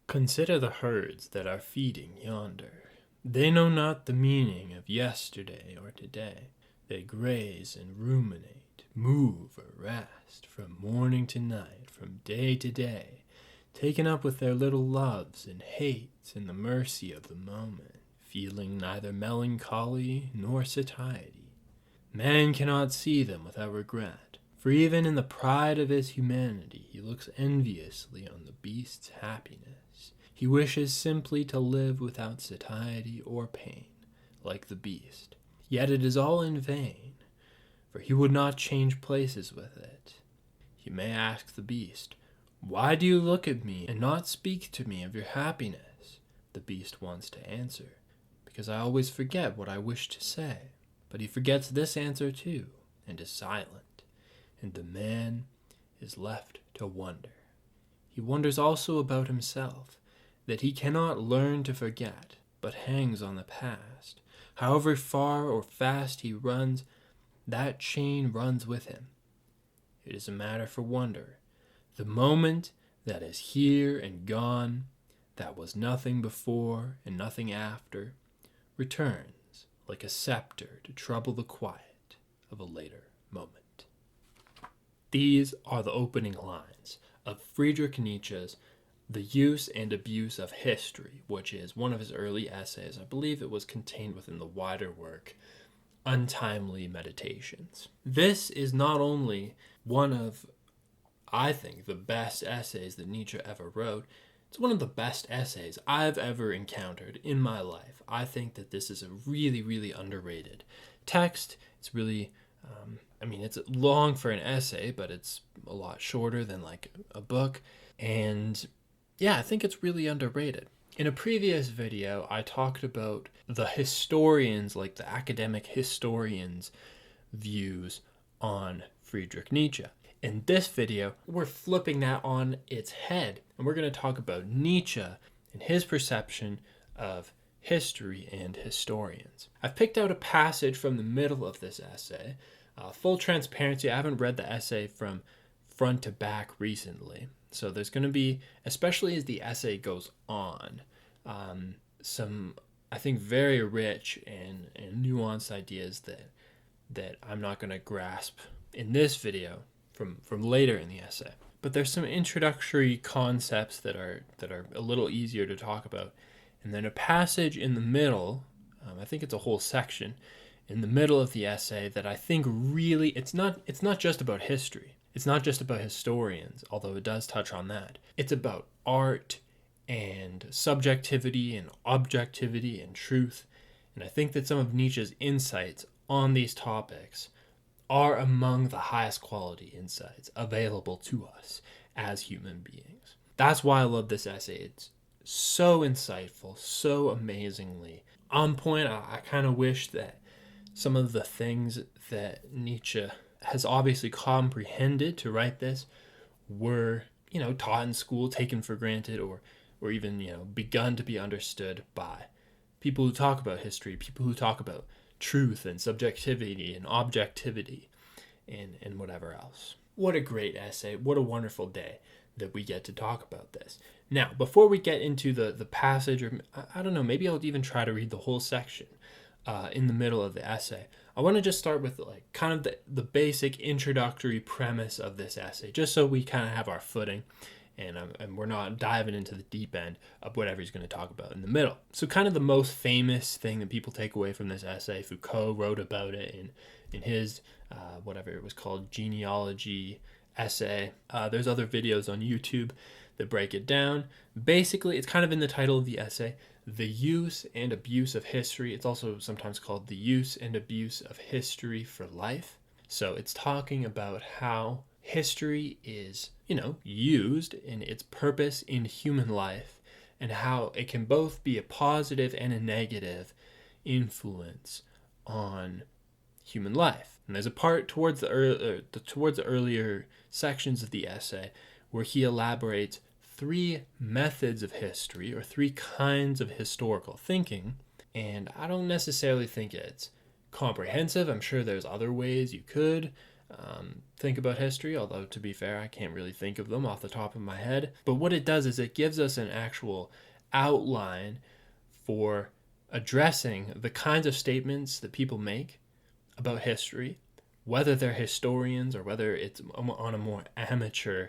Consider the herds that are feeding yonder. They know not the meaning of yesterday or today. They graze and ruminate, move or rest, from morning to night, from day to day, taken up with their little loves and hates in the mercy of the moment, feeling neither melancholy nor satiety. Man cannot see them without regret, for even in the pride of his humanity he looks enviously on the beast's happiness. He wishes simply to live without satiety or pain, like the beast. Yet it is all in vain, for he would not change places with it. He may ask the beast, "Why do you look at me and not speak to me of your happiness?" The beast wants to answer, "Because I always forget what I wish to say." But he forgets this answer too, and is silent, and the man is left to wonder. He wonders also about himself, that he cannot learn to forget, but hangs on the past. However far or fast he runs, that chain runs with him. It is a matter for wonder. The moment that is here and gone, that was nothing before and nothing after, returns like a scepter to trouble the quiet of a later moment. These are the opening lines of Friedrich Nietzsche's The Use and Abuse of History, which is one of his early essays. I believe it was contained within the wider work, Untimely Meditations. This is not only one of, I think, the best essays that Nietzsche ever wrote, it's one of the best essays I've ever encountered in my life. I think that this is a really, really underrated text. It's really, it's long for an essay, but it's a lot shorter than like a book. And yeah, I think it's really underrated. In a previous video, I talked about the historians, like the academic historians' views on Friedrich Nietzsche. In this video, we're flipping that on its head, and we're going to talk about Nietzsche and his perception of history and historians. I've picked out a passage from the middle of this essay. Full transparency, I haven't read the essay from front to back recently. So there's going to be, especially as the essay goes on, some, I think, very rich and nuanced ideas that I'm not going to grasp in this video from later in the essay. But there's some introductory concepts that are a little easier to talk about. And then a passage in the middle, I think it's a whole section, in the middle of the essay that I think really, it's not just about history. It's not just about historians, although it does touch on that. It's about art and subjectivity and objectivity and truth. And I think that some of Nietzsche's insights on these topics are among the highest quality insights available to us as human beings. That's why I love this essay. It's so insightful, so amazingly on point. I kind of wish that some of the things that Nietzsche has obviously comprehended to write this were, taught in school, taken for granted, or even, begun to be understood by people who talk about history, people who talk about truth and subjectivity and objectivity and whatever else. What a great essay. What a wonderful day that we get to talk about this. Now, before we get into the passage, or I don't know, maybe I'll even try to read the whole section in the middle of the essay. I want to just start with kind of the basic introductory premise of this essay, just so we kind of have our footing and we're not diving into the deep end of whatever he's going to talk about in the middle. So kind of the most famous thing that people take away from this essay, Foucault wrote about it in his, whatever it was called, genealogy essay. There's other videos on YouTube that break it down. Basically, it's kind of in the title of the essay, The Use and Abuse of History. It's also sometimes called The Use and Abuse of History for Life. So it's talking about how history is, used in its purpose in human life, and how it can both be a positive and a negative influence on human life. And there's a part towards the earlier sections of the essay where he elaborates 3 methods of history, or 3 kinds of historical thinking, and I don't necessarily think it's comprehensive. I'm sure there's other ways you could think about history, although to be fair, I can't really think of them off the top of my head. But what it does is it gives us an actual outline for addressing the kinds of statements that people make about history, whether they're historians or whether it's on a more amateur,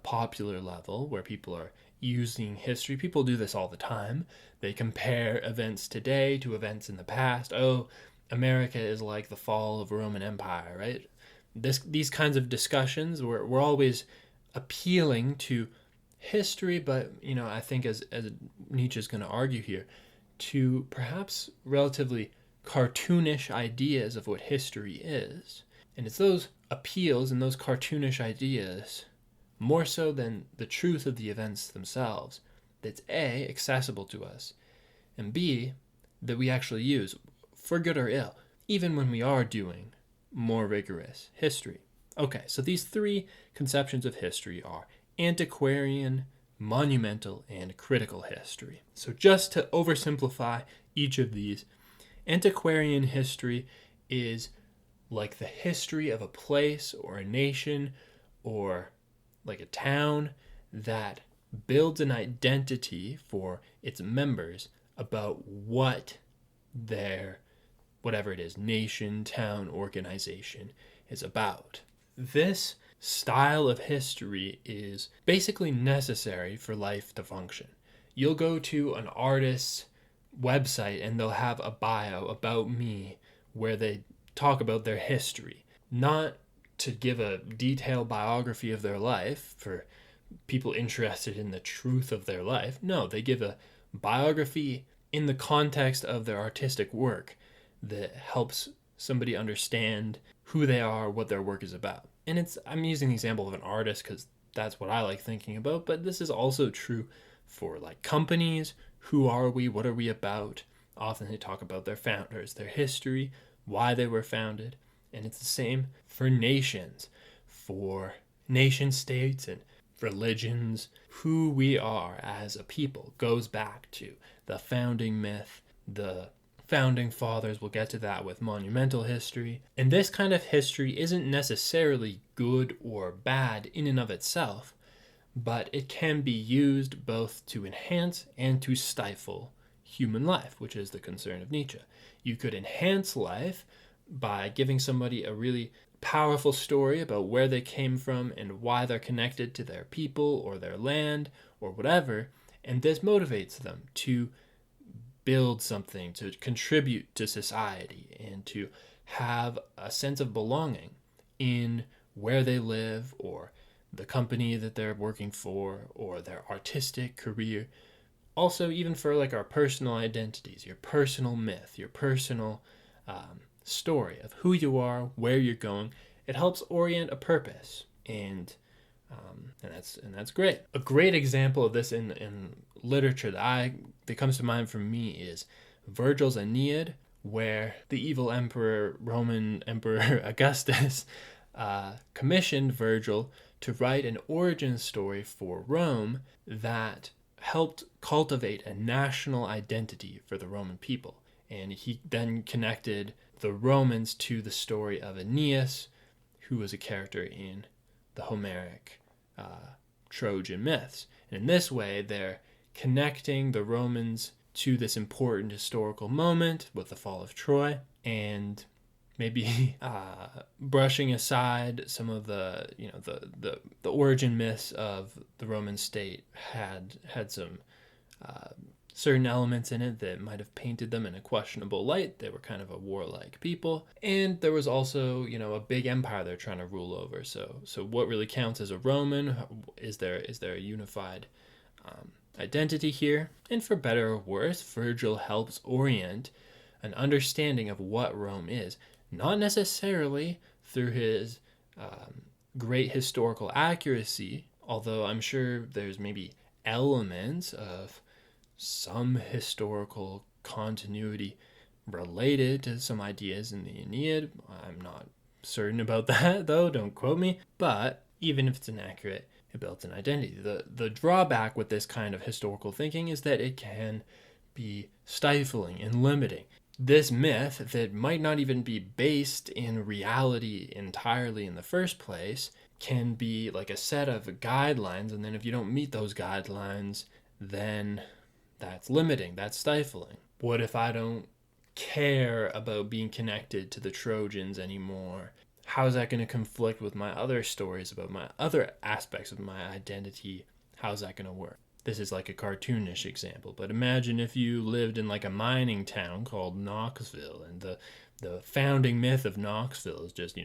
popular level where people are using history. People do this all the time. They compare events today to events in the past. Oh, America is like the fall of Roman Empire, right? These kinds of discussions, we're always appealing to history, but I think as Nietzsche is going to argue here, to perhaps relatively cartoonish ideas of what history is. And it's those appeals and those cartoonish ideas, more so than the truth of the events themselves, that's A, accessible to us, and B, that we actually use, for good or ill, even when we are doing more rigorous history. Okay, so these three conceptions of history are antiquarian, monumental, and critical history. So just to oversimplify each of these, antiquarian history is like the history of a place or a nation or like a town that builds an identity for its members about what their, whatever it is, nation, town, organization is about. This style of history is basically necessary for life to function. You'll go to an artist's website and they'll have a bio about me where they talk about their history, not to give a detailed biography of their life for people interested in the truth of their life. No, they give a biography in the context of their artistic work that helps somebody understand who they are, what their work is about. And I'm using the example of an artist because that's what I like thinking about, but this is also true for like companies. Who are we? What are we about? Often they talk about their founders, their history, why they were founded. And it's the same for nations, for nation states and religions. Who we are as a people goes back to the founding myth, the founding fathers. We'll get to that with monumental history. And this kind of history isn't necessarily good or bad in and of itself, but it can be used both to enhance and to stifle human life, which is the concern of Nietzsche. You could enhance life by giving somebody a really powerful story about where they came from and why they're connected to their people or their land or whatever, and this motivates them to build something, to contribute to society, and to have a sense of belonging in where they live or the company that they're working for or their artistic career. Also, even for like our personal identities, your personal myth, your personal story of who you are, where you're going, it helps orient a purpose, and that's great. A great example of this in literature that comes to mind for me is Virgil's Aeneid, where the evil Roman Emperor Augustus commissioned Virgil to write an origin story for Rome that helped cultivate a national identity for the Roman people. And he then connected the Romans to the story of Aeneas, who was a character in the Homeric Trojan myths. And in this way, they're connecting the Romans to this important historical moment with the fall of Troy, and maybe brushing aside some of the origin myths of the Roman state had some certain elements in it that might have painted them in a questionable light. They were kind of a warlike people, and there was also a big empire they're trying to rule over. So what really counts as a Roman? Is there a unified identity here? And for better or worse, Virgil helps orient an understanding of what Rome is, not necessarily through his great historical accuracy, although I'm sure there's maybe elements of some historical continuity related to some ideas in the Aeneid. I'm not certain about that, though, don't quote me. But even if it's inaccurate, it builds an identity. The drawback with this kind of historical thinking is that it can be stifling and limiting. this myth that might not even be based in reality entirely in the first place can be like a set of guidelines, and then if you don't meet those guidelines, then that's limiting, that's stifling. What if I don't care about being connected to the Trojans anymore? How is that going to conflict with my other stories about my other aspects of my identity? How's that going to work? This is like a cartoonish example, but imagine if you lived in like a mining town called Knoxville, and the founding myth of Knoxville is just,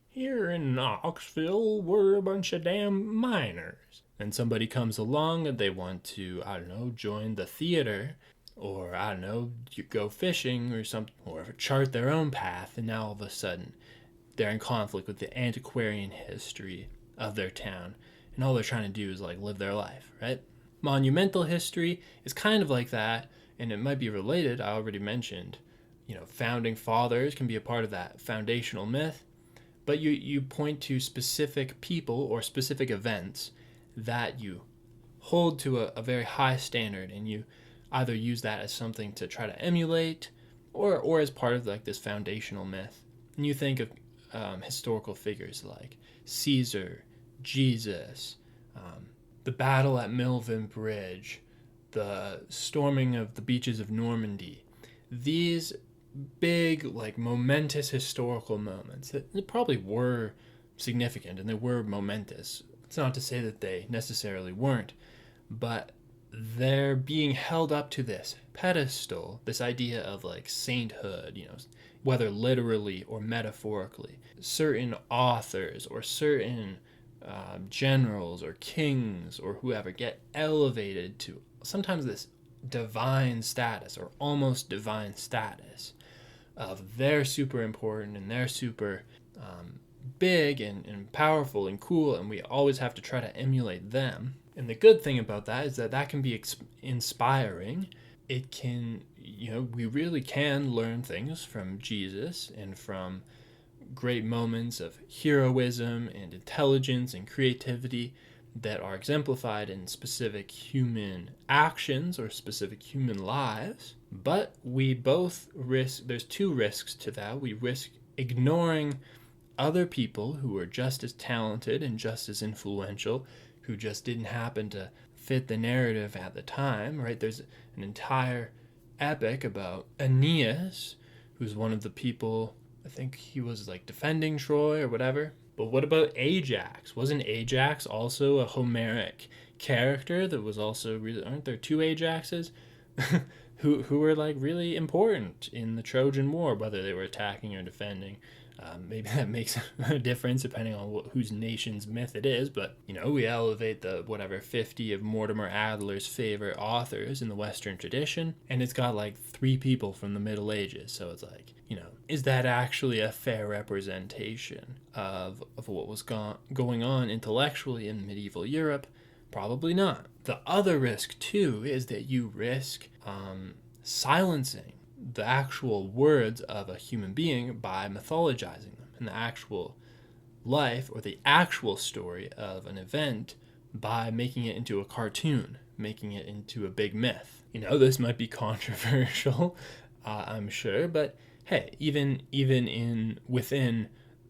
here in Knoxville, we're a bunch of damn miners. And somebody comes along and they want to, join the theater, or, you go fishing or something, or chart their own path, and now all of a sudden they're in conflict with the antiquarian history of their town, and all they're trying to do is like live their life, right? Monumental history is kind of like that, and it might be related. I already mentioned, founding fathers can be a part of that foundational myth, but you point to specific people or specific events that you hold to a very high standard, and you either use that as something to try to emulate, or as part of like this foundational myth. And you think of historical figures like Caesar, Jesus, the battle at Milvian Bridge, the storming of the beaches of Normandy. These big, like, momentous historical moments that probably were significant and they were momentous. It's not to say that they necessarily weren't, but they're being held up to this pedestal, this idea of like sainthood, whether literally or metaphorically. Certain authors or certain generals or kings or whoever get elevated to sometimes this divine status or almost divine status of they're super important and they're super big and powerful and cool, and we always have to try to emulate them. And the good thing about that is that can be inspiring. It can, we really can learn things from Jesus and from great moments of heroism and intelligence and creativity that are exemplified in specific human actions or specific human lives. But we both there's two risks to that. We risk ignoring other people who are just as talented and just as influential, who just didn't happen to fit the narrative at the time, right? There's an entire epic about Aeneas, who's one of the people, I think he was like defending Troy or whatever. But what about Ajax? Wasn't Ajax also a Homeric character that was also really, aren't there two Ajaxes who were like really important in the Trojan War, whether they were attacking or defending? Maybe that makes a difference depending on whose nation's myth it is, but, we elevate the 50 of Mortimer Adler's favorite authors in the Western tradition, and it's got like 3 people from the Middle Ages, so it's like, is that actually a fair representation of what was going on intellectually in medieval Europe? Probably not. The other risk, too, is that you risk silencing the actual words of a human being by mythologizing them, and the actual life or the actual story of an event by making it into a cartoon, making it into a big myth. This might be controversial, I'm sure, but hey, even within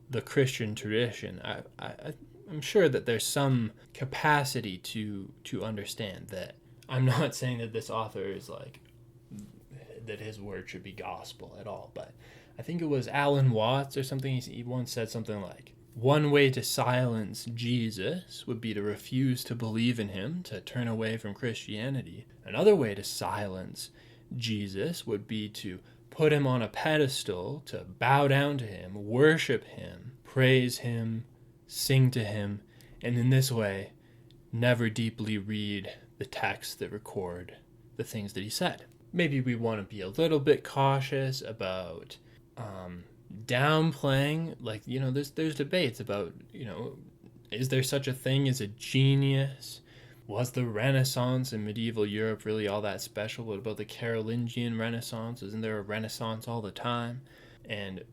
the Christian tradition, I'm sure that there's some capacity to understand that. I'm not saying that this author is like that his word should be gospel at all, but I think it was Alan Watts or something, he once said something like, one way to silence Jesus would be to refuse to believe in him, to turn away from Christianity. Another way to silence Jesus would be to put him on a pedestal, to bow down to him, worship him, praise him, sing to him, and in this way never deeply read the texts that record the things that he said. Maybe we want to be a little bit cautious about downplaying, like, there's debates about, is there such a thing as a genius? Was the Renaissance in medieval Europe really all that special? What about the Carolingian Renaissance? Isn't there a Renaissance all the time? And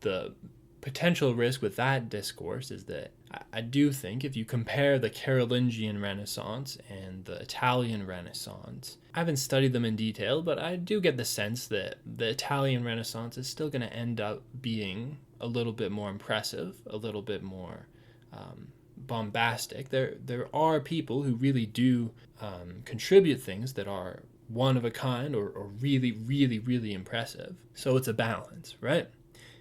the potential risk with that discourse is that I do think if you compare the Carolingian Renaissance and the Italian Renaissance, I haven't studied them in detail, but I do get the sense that the Italian Renaissance is still going to end up being a little bit more impressive, a little bit more bombastic. There are people who really do contribute things that are one of a kind or really, really, really impressive. So it's a balance, right?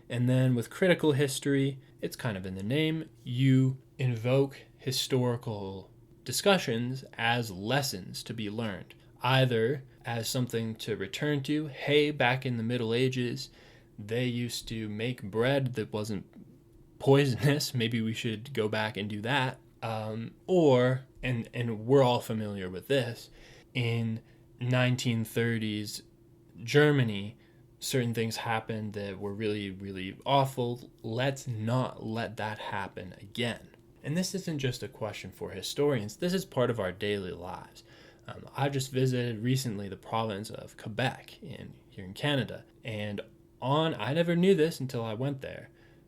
And then with critical history, it's kind of in the name. You invoke historical discussions as lessons to be learned, either as something to return to. Hey, back in the Middle Ages, they used to make bread that wasn't poisonous. Maybe we should go back and do that. Or we're all familiar with this, in 1930s Germany, certain things happened that were really, really awful. Let's not let that happen again. And this isn't just a question for historians. This is part of our daily lives. I just visited recently the province of Quebec here in Canada. And I never knew this until I went there,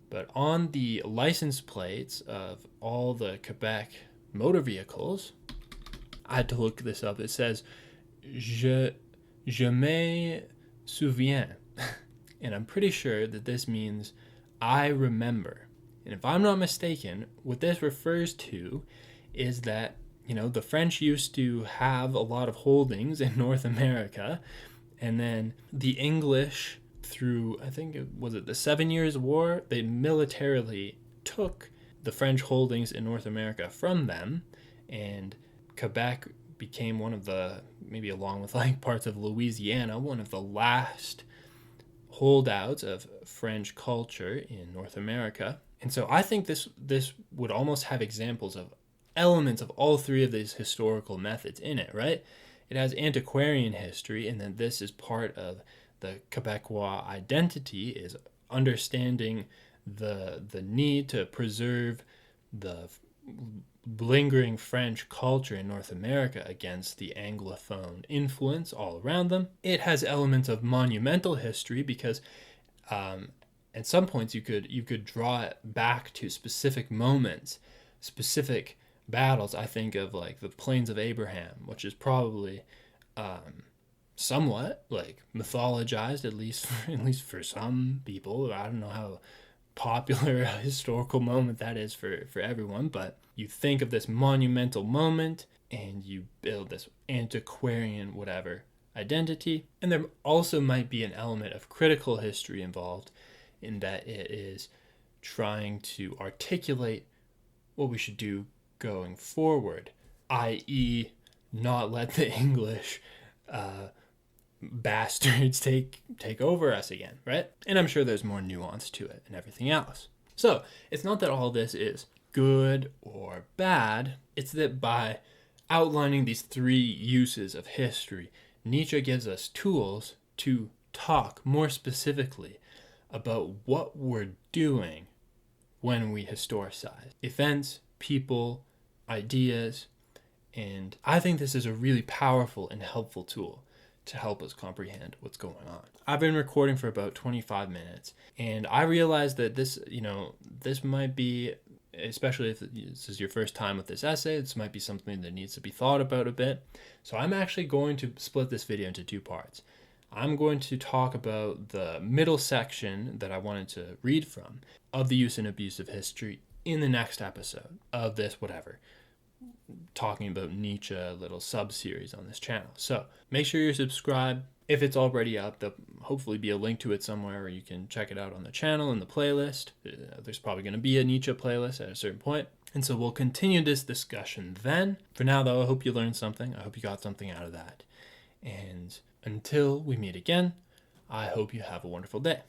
but on the license plates of all the Quebec motor vehicles, I had to look this up. It says, Je me souviens. And I'm pretty sure that this means I remember. And if I'm not mistaken, what this refers to is that, the French used to have a lot of holdings in North America, and then the English, through, I think the 7 Years' War, they militarily took the French holdings in North America from them, and Quebec became one of the, maybe along with parts of Louisiana, one of the last holdouts of French culture in North America. And so I think this would almost have examples of elements of all three of these historical methods in it, right? It has antiquarian history, and then this is part of the Quebecois identity, is understanding the need to preserve the lingering French culture in North America against the Anglophone influence all around them. It has elements of monumental history because at some points you could draw it back to specific moments, specific battles. I think of the Plains of Abraham, which is probably somewhat mythologized, at least for some people. I don't know how popular a historical moment that is for everyone, but you think of this monumental moment and you build this antiquarian whatever identity. And there also might be an element of critical history involved, in that it is trying to articulate what we should do going forward, i.e. not let the English bastards take over us again, right? And I'm sure there's more nuance to it and everything else. So it's not that all this is good or bad. It's that by outlining these three uses of history, Nietzsche gives us tools to talk more specifically about what we're doing when we historicize events, people, ideas, and I think this is a really powerful and helpful tool to help us comprehend what's going on. I've been recording for about 25 minutes, and I realized that this might be, especially if this is your first time with this essay, this might be something that needs to be thought about a bit. So I'm actually going to split this video into two parts. I'm going to talk about the middle section that I wanted to read from of the use and abuse of history in the next episode of this talking about Nietzsche, little sub-series on this channel. So make sure you're subscribed. If it's already up, there'll hopefully be a link to it somewhere where you can check it out on the channel in the playlist. There's probably going to be a Nietzsche playlist at a certain point. And so we'll continue this discussion then. For now, though, I hope you learned something. I hope you got something out of that. And until we meet again, I hope you have a wonderful day.